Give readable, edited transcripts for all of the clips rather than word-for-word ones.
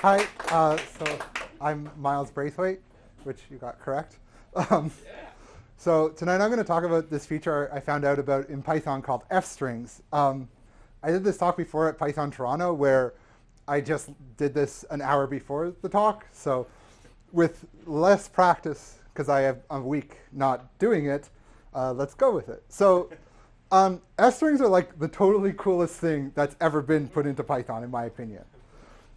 Hi, so I'm Myles Braithwaite, which you got correct. So tonight I'm going to talk about this feature I found out about in Python called f-strings. I did this talk before at Python Toronto where I just did this an hour before the talk. So with less practice, because I have a week not doing it, let's go with it. So f-strings are like the totally coolest thing that's ever been put into Python, in my opinion.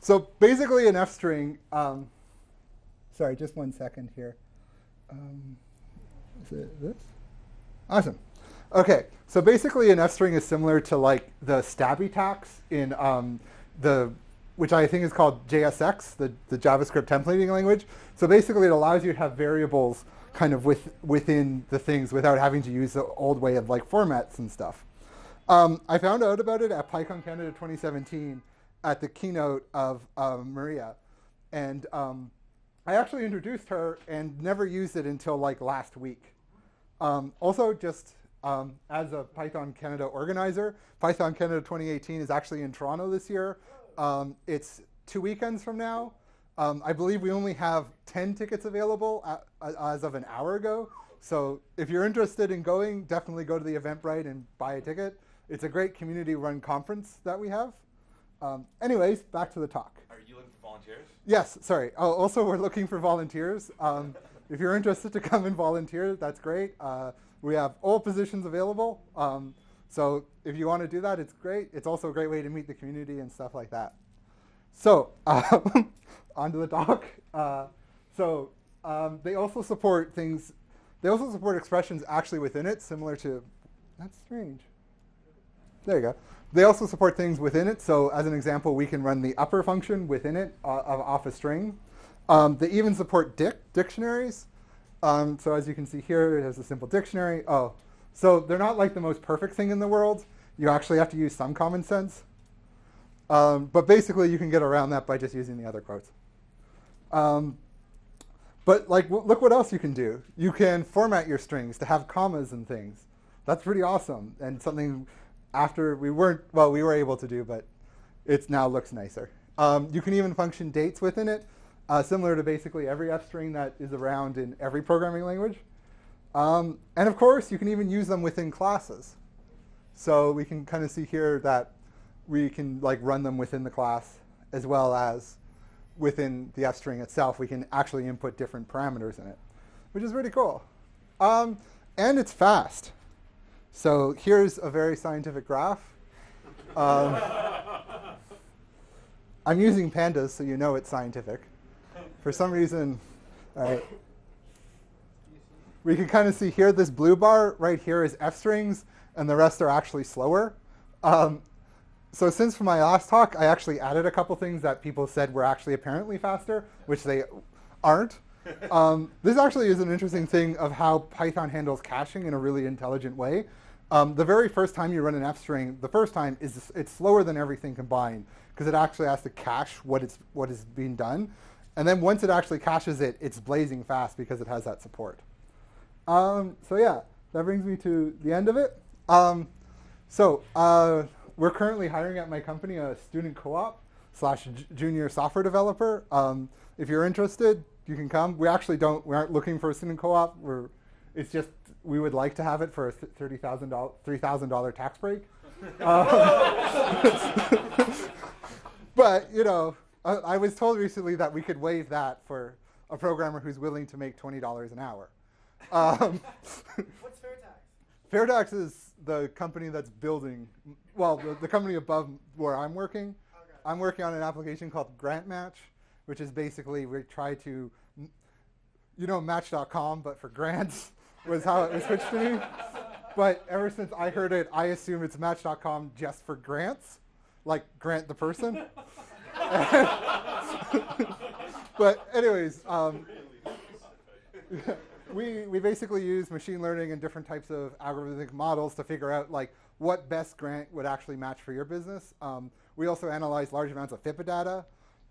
So basically an f-string, sorry, just 1 second here. Is it this? Awesome. OK, so basically an f-string is similar to like the stabby tax in which I think is called JSX, the JavaScript templating language. So basically it allows you to have variables kind of within the things without having to use the old way of like formats and stuff. I found out about it at PyCon Canada 2017 at the keynote of Maria. And I actually introduced her and never used it until like last week. Also, just as a Python Canada organizer, Python Canada 2018 is actually in Toronto this year. It's 2 weekends from now. I believe we only have 10 tickets available as of an hour ago. So if you're interested in going, definitely go to the Eventbrite and buy a ticket. It's a great community-run conference that we have. Anyways, back to the talk. Are you looking for volunteers? Yes, sorry. Oh, also, we're looking for volunteers. If you're interested to come and volunteer, that's great. We have all positions available. So if you want to do that, it's great. It's also a great way to meet the community and stuff like that. So on to the talk. They also support things. They also support expressions actually within it, similar to, that's strange. There you go. They also support things within it. So as an example, we can run the upper function within it off a string. They even support dictionaries. So as you can see here, it has a simple dictionary. Oh, so they're not like the most perfect thing in the world. You actually have to use some common sense. But basically, you can get around that by just using the other quotes. But like, look what else you can do. You can format your strings to have commas and things. That's pretty awesome. And something after we were able to do, but it now looks nicer. You can even function dates within it, similar to basically every f-string that is around in every programming language. And of course, you can even use them within classes. So we can kind of see here that we can like run them within the class as well as within the f-string itself. We can actually input different parameters in it, which is really cool. And it's fast. So here's a very scientific graph. I'm using pandas, so you know it's scientific. For some reason, all right. We can kind of see here, this blue bar right here is f-strings, and the rest are actually slower. So since for my last talk, I actually added a couple things that people said were actually apparently faster, which they aren't. This actually is an interesting thing of how Python handles caching in a really intelligent way. The very first time you run an f-string, the first time it's slower than everything combined because it actually has to cache what is being done. And then once it actually caches it, it's blazing fast because it has that support. So yeah, that brings me to the end of it. We're currently hiring at my company a student co-op / junior software developer. If you're interested, you can come. We aren't looking for a student co-op. It's just we would like to have it for a $3,000 tax break. But you know, I was told recently that we could waive that for a programmer who's willing to make $20 an hour. What's Fairtax? Fairtax is the company that's building, well, the company above where I'm working. Okay. I'm working on an application called Grant Match, which is basically we try to, Match.com, but for grants was how it was pitched to me. But ever since I heard it, I assume it's Match.com just for grants, like Grant the person. But anyways, we basically use machine learning and different types of algorithmic models to figure out like what best grant would actually match for your business. We also analyze large amounts of FIPA data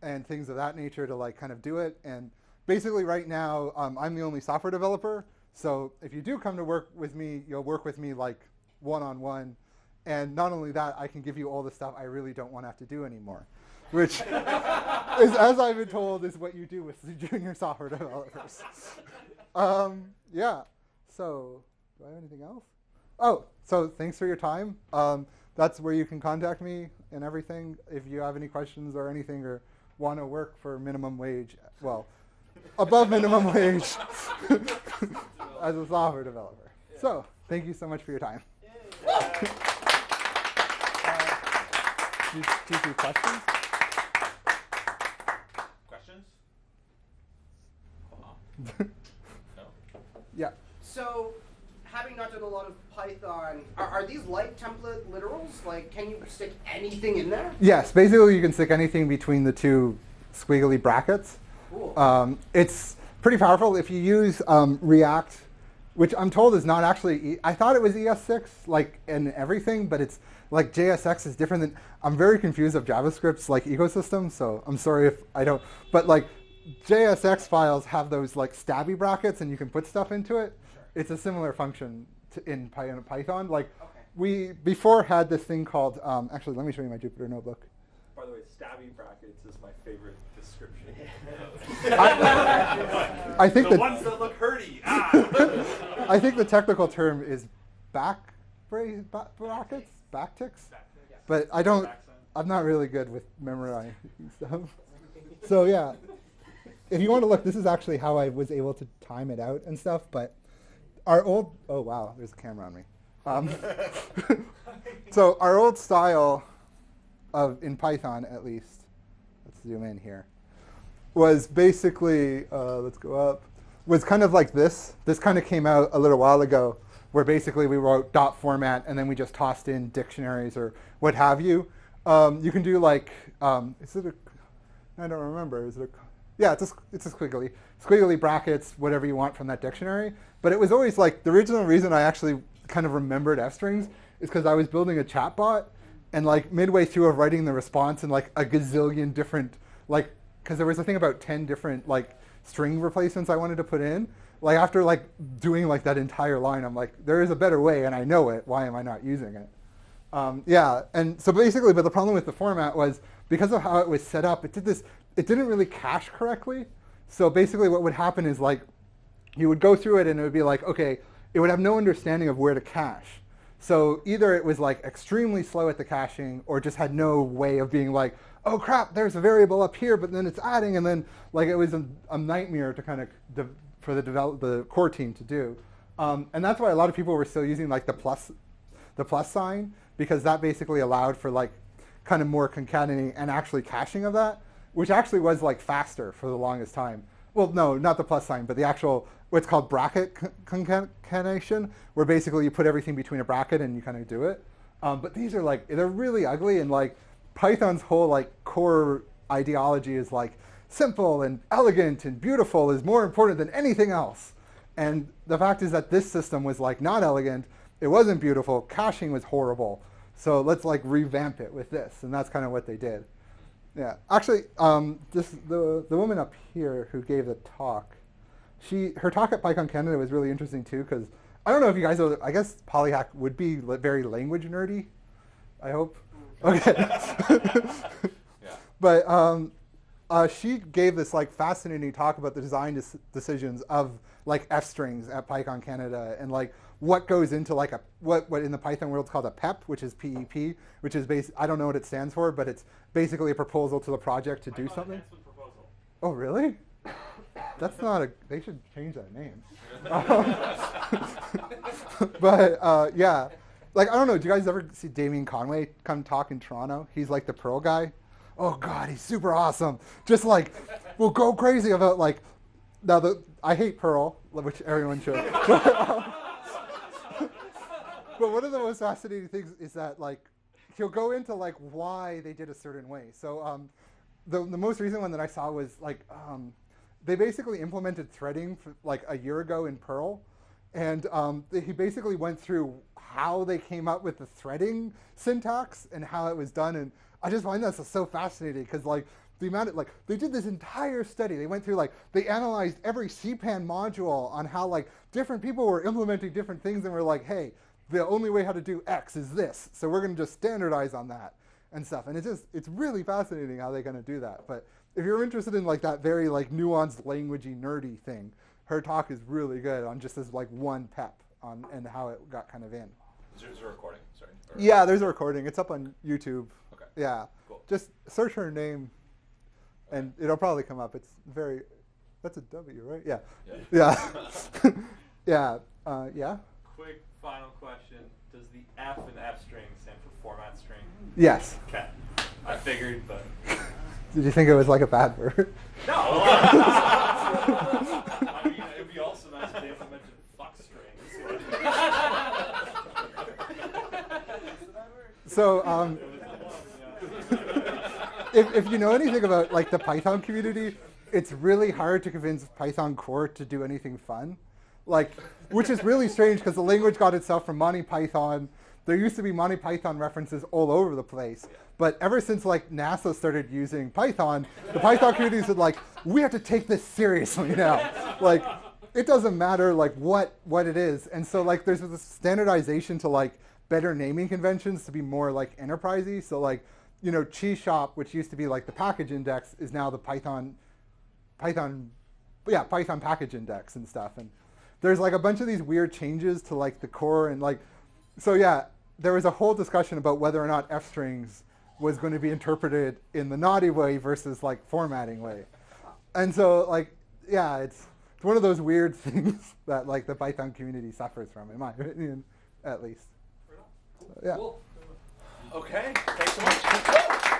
and things of that nature to like kind of do it. And basically right now, I'm the only software developer. So if you do come to work with me, you'll work with me like one-on-one. And not only that, I can give you all the stuff I really don't want to have to do anymore. which is, as I've been told, is what you do with the junior software developers. Yeah. So, do I have anything else? Oh, so thanks for your time. That's where you can contact me and everything if you have any questions or anything or want to work for minimum wage. Well, above minimum wage as a software developer. So, thank you so much for your time. Do you do questions? Questions? No? Yeah. So, having not done a lot of Python, are these like template literals? Like, can you stick anything in there? Yes, basically you can stick anything between the two squiggly brackets. Cool. It's pretty powerful if you use React, which I'm told is not actually, I thought it was ES6, like in everything, but it's like JSX is different than, I'm very confused of JavaScript's like ecosystem, so I'm sorry if I don't, but like JSX files have those like stabby brackets and you can put stuff into it. Sure. It's a similar function in Python. Like Okay. we before had this thing called, actually let me show you my Jupyter notebook. By the way, stabby brackets is my favorite description. I think the ones that look hurty. I think the technical term is brackets, backticks, but I don't. I'm not really good with memorizing stuff. So yeah, if you want to look, this is actually how I was able to time it out and stuff. But our old, oh wow, there's a camera on me. So our old style in Python, at least, let's zoom in here, was basically, let's go up, was kind of like this. This kind of came out a little while ago, where basically we wrote dot format and then we just tossed in dictionaries or what have you. You can do like, is it a, I don't remember, is it a, yeah, it's a squiggly brackets, whatever you want from that dictionary. But it was always like, the original reason I actually kind of remembered f-strings is because I was building a chatbot, and like midway through of writing the response in like a gazillion different, like, because there was a thing about 10 different like string replacements I wanted to put in. Like after like doing like that entire line, I'm like, there is a better way and I know it. Why am I not using it? Yeah, and so basically, but the problem with the format was because of how it was set up, it didn't really cache correctly. So basically what would happen is like, you would go through it and it would be like, okay, it would have no understanding of where to cache. So either it was like extremely slow at the caching or just had no way of being like, oh crap, there's a variable up here, but then it's adding, and then like it was a nightmare to kind of for the core team to do. And that's why a lot of people were still using like the plus sign, because that basically allowed for like kind of more concatenating and actually caching of that, which actually was like faster for the longest time. Well, no, not the plus sign, but the actual, what's called bracket concatenation, where basically you put everything between a bracket and you kind of do it. But these are like, they're really ugly, and like Python's whole like core ideology is like simple and elegant and beautiful is more important than anything else. And the fact is that this system was like not elegant, it wasn't beautiful, caching was horrible. So let's like revamp it with this, and that's kind of what they did. Yeah, actually, the woman up here who gave the talk, her talk at PyCon Canada was really interesting too, because I don't know if you guys know, I guess Polyhack would be very language nerdy, I hope. Okay. Yeah. But she gave this like fascinating talk about the design decisions of like f-strings at PyCon Canada, and like what goes into like what in the Python world is called a PEP, which is PEP, which is I don't know what it stands for, but it's basically a proposal to the project to do something. Proposal. Oh, really? That's not they should change that name. But yeah, like I don't know, do you guys ever see Damien Conway come talk in Toronto? He's like the Perl guy. Oh God, he's super awesome. Just like, we'll go crazy about like, I hate Perl, which everyone should. But one of the most fascinating things is that like, he'll go into like why they did a certain way. So the most recent one that I saw was like, they basically implemented threading for, like a year ago in Perl. And he basically went through how they came up with the threading syntax and how it was done. And I just find that so fascinating, because like the amount of, like, they did this entire study. They went through, like, they analyzed every CPAN module on how like different people were implementing different things, and were like, hey, the only way how to do X is this. So we're going to just standardize on that. and stuff. And it's really fascinating how they're going to do that. But if you're interested in like that very like nuanced, languagey, nerdy thing, her talk is really good on just this like one pep on and how it got kind of in. Is there a recording? Sorry. Yeah, there's a recording. It's up on YouTube. Okay. Yeah. Cool. Just search her name, and it'll probably come up. It's very. That's a W, right? Yeah. Yeah. Yeah. Yeah. Quick final question. Does the F in F string stand for format string? Yes. Okay. I figured, but... Did you think it was like a bad word? No! I mean, it would be also nice if they implemented fuck strings. So, if you know anything about like the Python community, it's really hard to convince Python core to do anything fun, like, which is really strange because the language got itself from Monty Python. There used to be Monty Python references all over the place, but ever since like NASA started using Python, the Python community said like, we have to take this seriously now. Like, it doesn't matter like what it is, and so like there's this standardization to like better naming conventions to be more like enterprisey. So like, you know, Cheese Shop, which used to be like the package index, is now the Python package index and stuff. And there's like a bunch of these weird changes to like the core and like, so yeah, there was a whole discussion about whether or not F strings was going to be interpreted in the naughty way versus like formatting way. And so like, yeah, it's one of those weird things that like the Python community suffers from, in my opinion, at least. So, yeah. Cool. Okay, thanks so much.